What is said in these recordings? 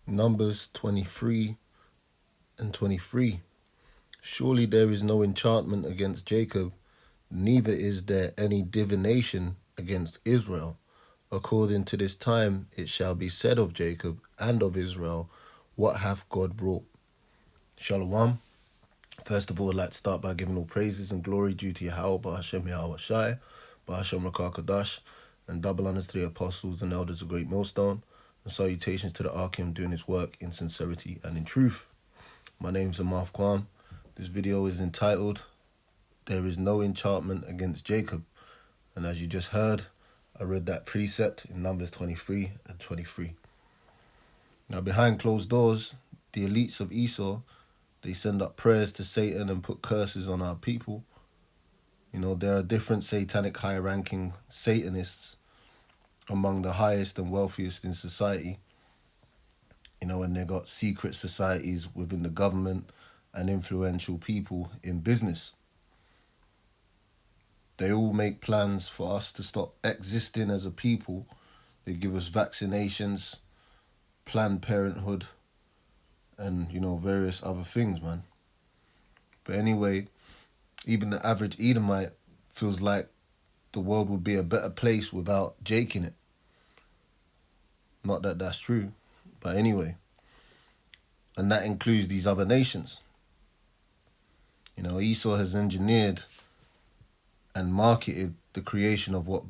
Numbers 23 and 23. Surely there is no enchantment against Jacob, neither is there any divination against Israel. According to this time it shall be said of Jacob and of Israel, what hath God wrought? Shalom. First of all, I'd like to start by giving all praises and glory due to Yahweh, Ba'ashem Yahweh Shai, Ba'ashem Rakah Kadash, and double honors to the apostles and elders of Great Millstone, and salutations to the Arkim doing his work in sincerity and in truth. My name's Amarth Kwam. This video is entitled, There is no enchantment against Jacob. And as you just heard, I read that precept in Numbers 23 and 23. Now behind closed doors, the elites of Esau, they send up prayers to Satan and put curses on our people. You know, there are different satanic high-ranking Satanists among the highest and wealthiest in society. You know, and they got secret societies within the government and influential people in business. They all make plans for us to stop existing as a people. They give us vaccinations, Planned Parenthood, and, you know, various other things, man. But anyway, even the average Edomite feels like the world would be a better place without Jake in it. Not that that's true, but anyway. And that includes these other nations. You know, Esau has engineered and marketed the creation of what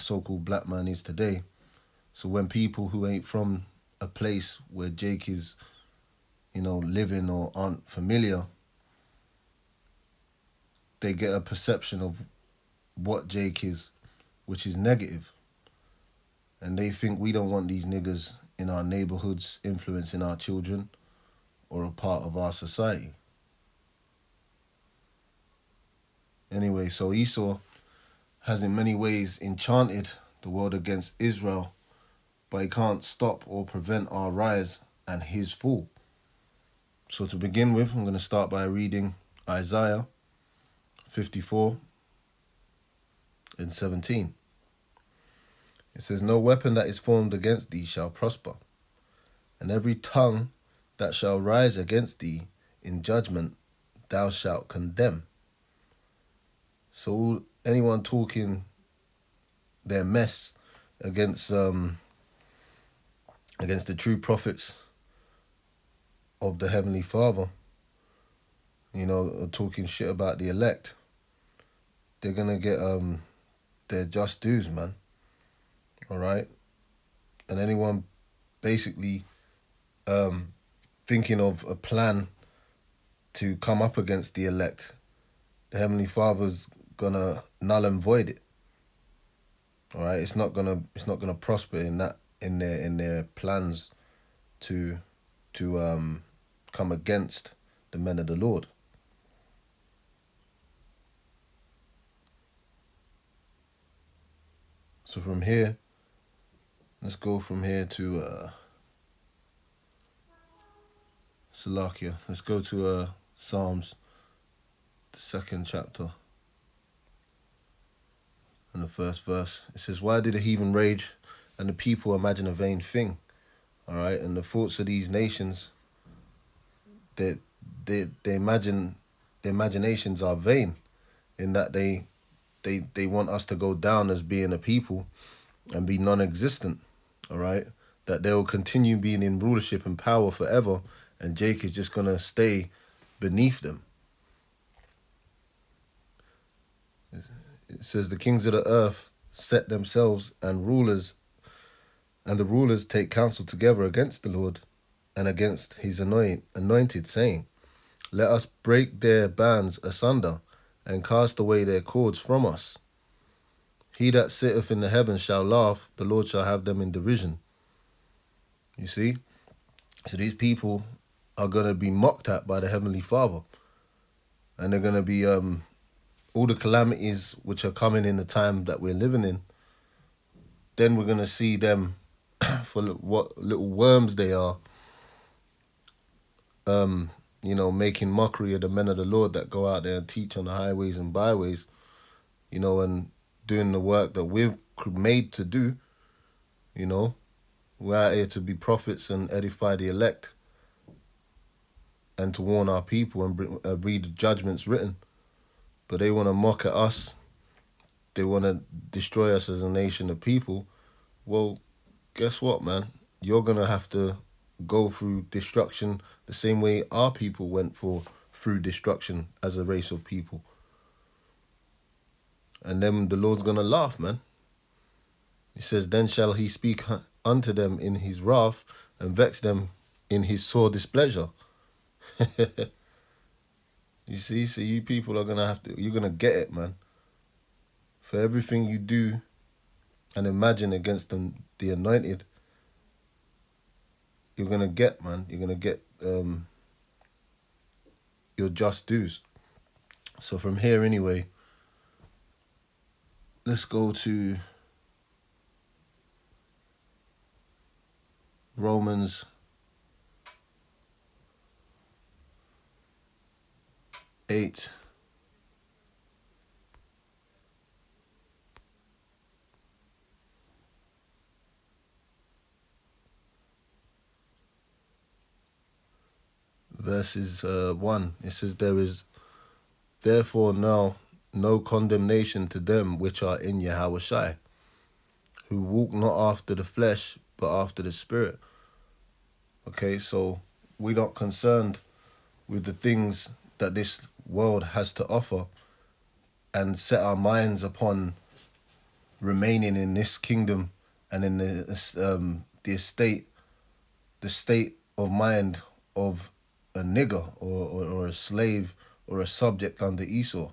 so-called black man is today. So when people who ain't from a place where Jake is, you know, living or aren't familiar, they get a perception of what Jake is, which is negative. And they think we don't want these niggas in our neighborhoods influencing our children or a part of our society. Anyway, so Esau has in many ways enchanted the world against Israel, but he can't stop or prevent our rise and his fall. So to begin with, I'm going to start by reading Isaiah 54 and 17. It says, No weapon that is formed against thee shall prosper, and every tongue that shall rise against thee in judgment thou shalt condemn. So anyone talking their mess against the true prophets of the Heavenly Father, you know, talking shit about the elect, they're gonna get their just dues, man. All right? And anyone basically thinking of a plan to come up against the elect, the Heavenly Father's gonna null and void it. All right? It's not gonna prosper in their plans to come against the men of the Lord. So from here, let's go from here to Salakia. Let's go to Psalms, the 2nd chapter, and the first verse. It says, Why do the heathen rage and the people imagine a vain thing? All right, and the thoughts of these nations, they imagine, their imaginations are vain, in that they want us to go down as being a people and be non-existent. All right, that they will continue being in rulership and power forever, and Jake is just gonna stay beneath them. It says the kings of the earth set themselves, and the rulers take counsel together against the Lord and against his anointed, saying, Let us break their bands asunder and cast away their cords from us. He that sitteth in the heavens shall laugh, the Lord shall have them in derision. You see? So these people are going to be mocked at by the Heavenly Father. And they're going to be, all the calamities which are coming in the time that we're living in, then we're going to see them for what little worms they are, you know, making mockery of the men of the Lord that go out there and teach on the highways and byways, you know, and doing the work that we're made to do, you know, We're out here to be prophets and edify the elect and to warn our people and read the judgments written. But they want to mock at us. They want to destroy us as a nation of people. Well, guess what, man? You're going to have to go through destruction the same way our people went through destruction as a race of people. And then the Lord's going to laugh, man. He says, then shall he speak unto them in his wrath and vex them in his sore displeasure. You see? So you people are going to you're going to get it, man. For everything you do and imagine against the anointed, you're going to get, man. You're going to get your just dues. So from here, anyway, let's go to Romans 8. Verses 1. It says, there is therefore now no condemnation to them which are in Yahushua, who walk not after the flesh, but after the Spirit. Okay, so we're not concerned with the things that this world has to offer and set our minds upon remaining in this kingdom and in the state of mind of a nigger or a slave or a subject under Esau.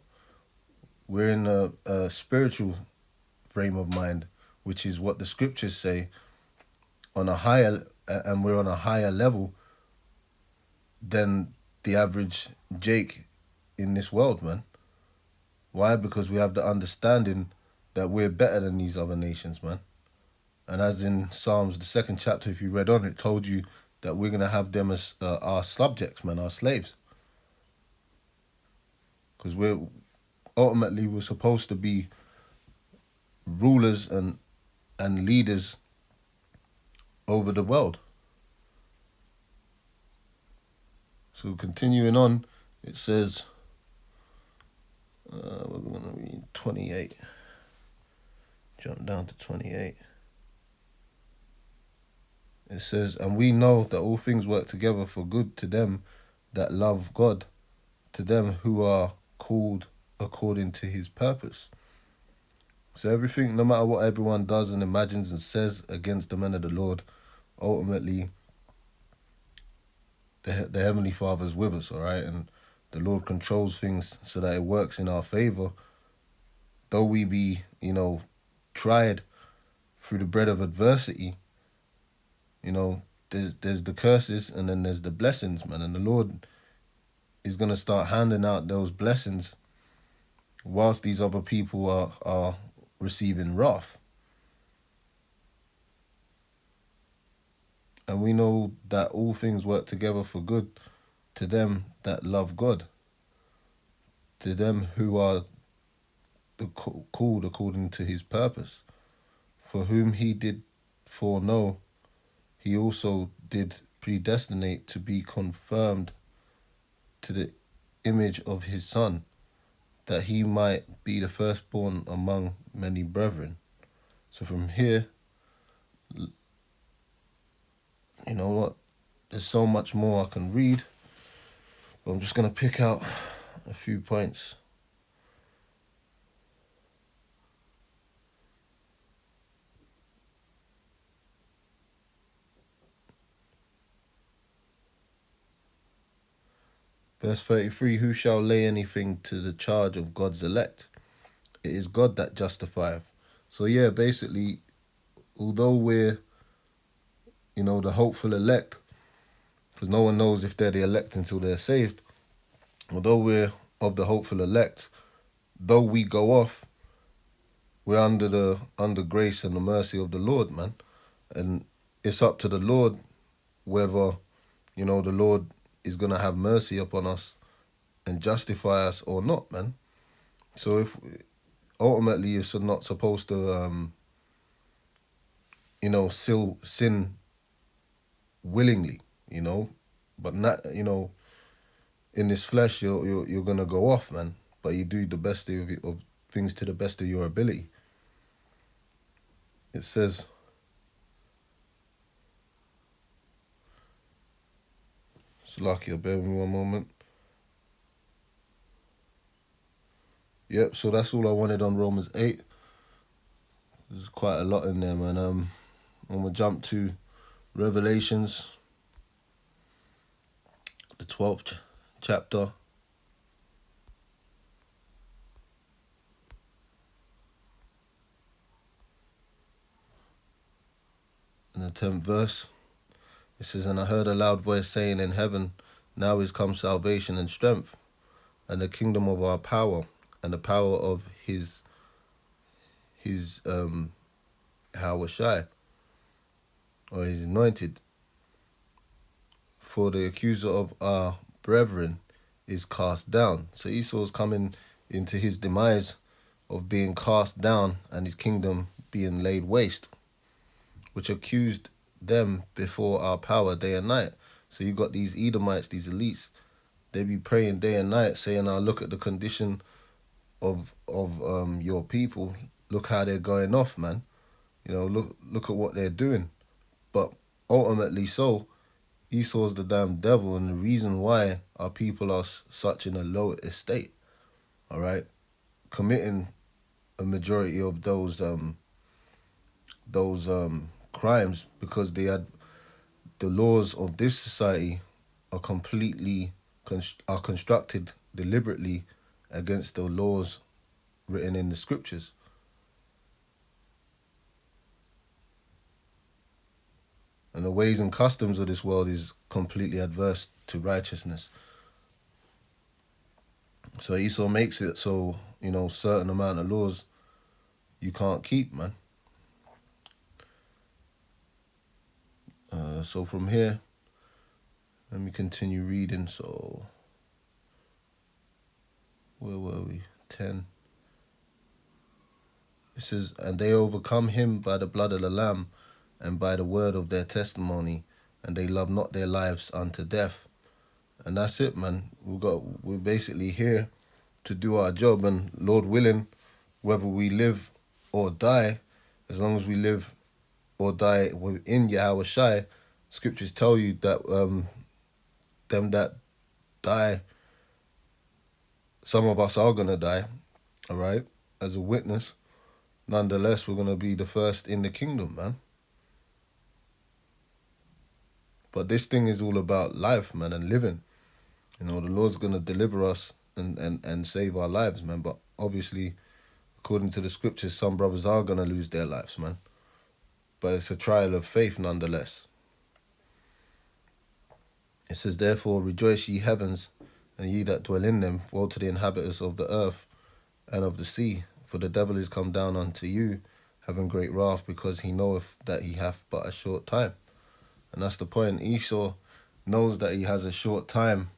We're in a spiritual frame of mind, which is what the scriptures say, on a higher, and we're on a higher level than the average Jake in this world, man. Why? Because we have the understanding that we're better than these other nations, man. And as in Psalms, the 2nd chapter, if you read on, it told you that we're going to have them as our subjects, man, our slaves. Because we're supposed to be rulers and leaders over the world. So continuing on, it says, we're going to read 28. Jump down to 28. It says, and we know that all things work together for good to them that love God, to them who are called according to his purpose. So everything, no matter what everyone does and imagines and says against the men of the Lord, ultimately, the Heavenly Father's with us, all right? And the Lord controls things so that it works in our favor. Though we be, tried through the bread of adversity, there's the curses and then there's the blessings, man. And the Lord is going to start handing out those blessings whilst these other people are receiving wrath. And we know that all things work together for good to them that love God, to them who are called according to his purpose. For whom he did foreknow, he also did predestinate to be confirmed to the image of his Son, that he might be the firstborn among many brethren. So from here, you know what? There's so much more I can read, but I'm just going to pick out a few points. Verse 33, who shall lay anything to the charge of God's elect? It is God that justifieth. So yeah, basically, although we're, the hopeful elect, because no one knows if they're the elect until they're saved, although we're of the hopeful elect, though we go off, we're under grace and the mercy of the Lord, man. And it's up to the Lord whether, the Lord is going to have mercy upon us and justify us or not, man. So if ultimately it's not supposed to, sin willingly, but not, in this flesh, you're gonna go off, man. But you do the best of things to the best of your ability. It says, Slakia, bear with me one moment. Yep, so that's all I wanted on Romans 8. There's quite a lot in there, man. I'm gonna jump to Revelations, the 12th chapter. In the 10th verse, it says, "And I heard a loud voice saying in heaven, now is come salvation and strength, and the kingdom of our power, and the power of his Hawashai, or his anointed. For the accuser of our brethren is cast down." So Esau's coming into his demise of being cast down and his kingdom being laid waste, which accused them before our power day and night. So you got these Edomites, these elites, they be praying day and night, saying, look at the condition of your people. Look how they're going off, man. Look at what they're doing. But ultimately, Esau's the damn devil, and the reason why our people are such in a low estate, all right, committing a majority of those crimes, because they had the laws of this society are completely constructed deliberately against the laws written in the scriptures. And the ways and customs of this world is completely adverse to righteousness. So Esau makes it so, certain amount of laws you can't keep, man. So from here, let me continue reading. So, where were we? 10. It says, "And they overcome him by the blood of the Lamb and by the word of their testimony, and they love not their lives unto death." And that's it, man. We're basically here to do our job, and Lord willing, whether we live or die, as long as we live or die within Yahweh Shai, scriptures tell you that them that die, some of us are gonna die, all right, as a witness. Nonetheless, we're gonna be the first in the kingdom, man. But this thing is all about life, man, and living. The Lord's gonna deliver us and save our lives, man. But obviously, according to the scriptures, some brothers are gonna lose their lives, man. But it's a trial of faith nonetheless. It says, "Therefore rejoice ye heavens, and ye that dwell in them. Woe to the inhabitants of the earth and of the sea. For the devil is come down unto you, having great wrath, because he knoweth that he hath but a short time." And that's the point. Esau knows that he has a short time,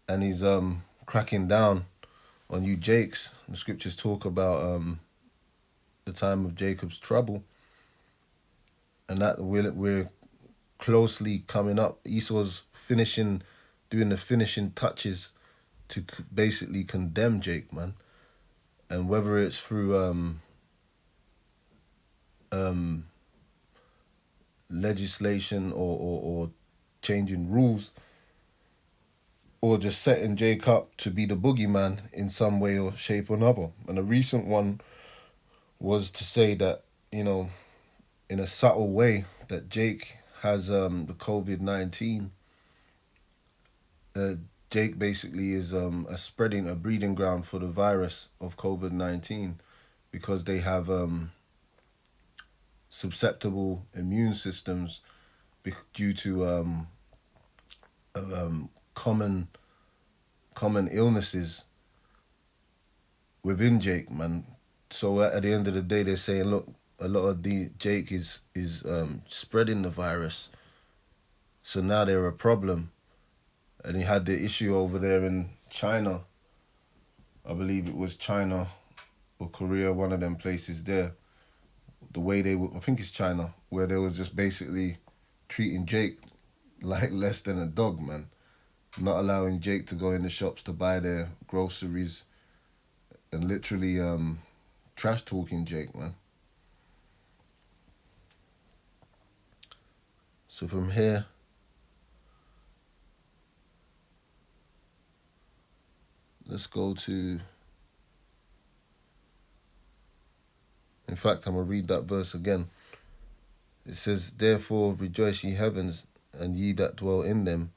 and he's cracking down on you Jakes. The scriptures talk about the time of Jacob's trouble, and that we're closely coming up. Esau's doing the finishing touches to basically condemn Jake, man. And whether it's through legislation or changing rules, or just setting Jake up to be the boogeyman in some way or shape or another. And a recent one was to say that, in a subtle way, that Jake has the COVID-19. Jake basically is a breeding ground for the virus of COVID-19, because they have susceptible immune systems due to common illnesses within Jake, man. So at the end of the day, they're saying, look, a lot of Jake is spreading the virus, so now they're a problem. And he had the issue over there in China. I believe it was China or Korea, one of them places there. The way I think it's China, where they were just basically treating Jake like less than a dog, man. Not allowing Jake to go in the shops to buy their groceries, and literally trash talking Jake, man. So from here, let's go to, in fact, I'm going to read that verse again. It says, "Therefore rejoice, ye heavens, and ye that dwell in them.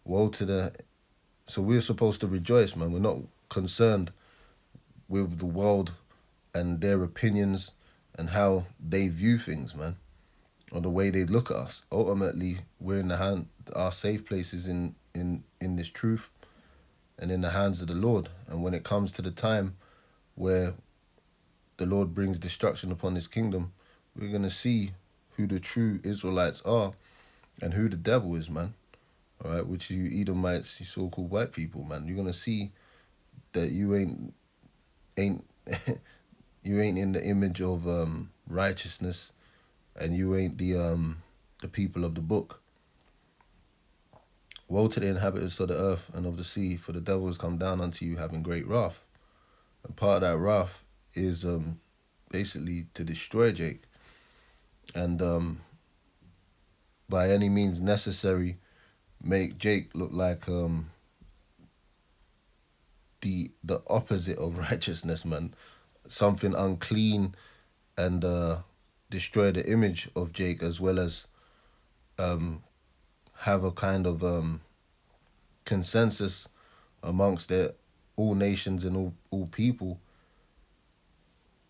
Woe to the..." So we're supposed to rejoice, man. We're not concerned with the world and their opinions and how they view things, man, or the way they look at us. Ultimately, we're in the hand. Our safe place is in this truth and in the hands of the Lord. And when it comes to the time where the Lord brings destruction upon his kingdom, we're going to see who the true Israelites are and who the devil is, man. All right, which you Edomites, you so-called white people, man. You're going to see that you ain't you ain't in the image of righteousness, and you ain't the people of the book. Woe to the inhabitants of the earth and of the sea, for the devil has come down unto you having great wrath. And part of that wrath is basically to destroy Jake, and by any means necessary, make Jake look like the opposite of righteousness, man. Something unclean, and destroy the image of Jake, as well as have a kind of consensus amongst all nations and all people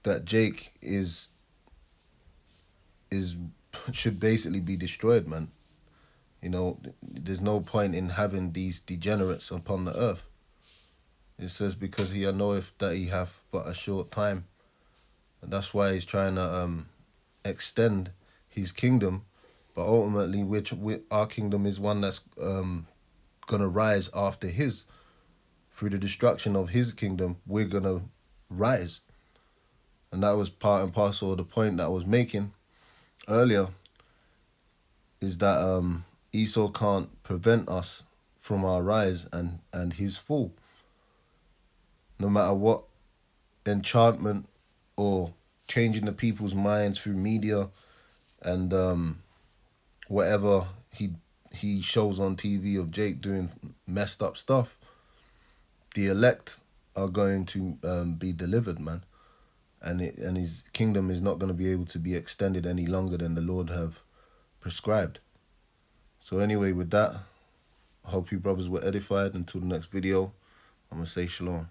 that Jake is should basically be destroyed, man. You know, there's no point in having these degenerates upon the earth. It says, because he knoweth that he hath but a short time. And that's why he's trying to extend his kingdom. But ultimately, our kingdom is one that's going to rise after his. Through the destruction of his kingdom, we're going to rise. And that was part and parcel of the point that I was making earlier, is that Esau can't prevent us from our rise and his fall. No matter what enchantment or changing the people's minds through media and whatever he shows on TV of Jake doing messed up stuff, the elect are going to be delivered, man. And his kingdom is not going to be able to be extended any longer than the Lord have prescribed. So anyway, with that, I hope you brothers were edified. Until the next video, I'm going to say shalom.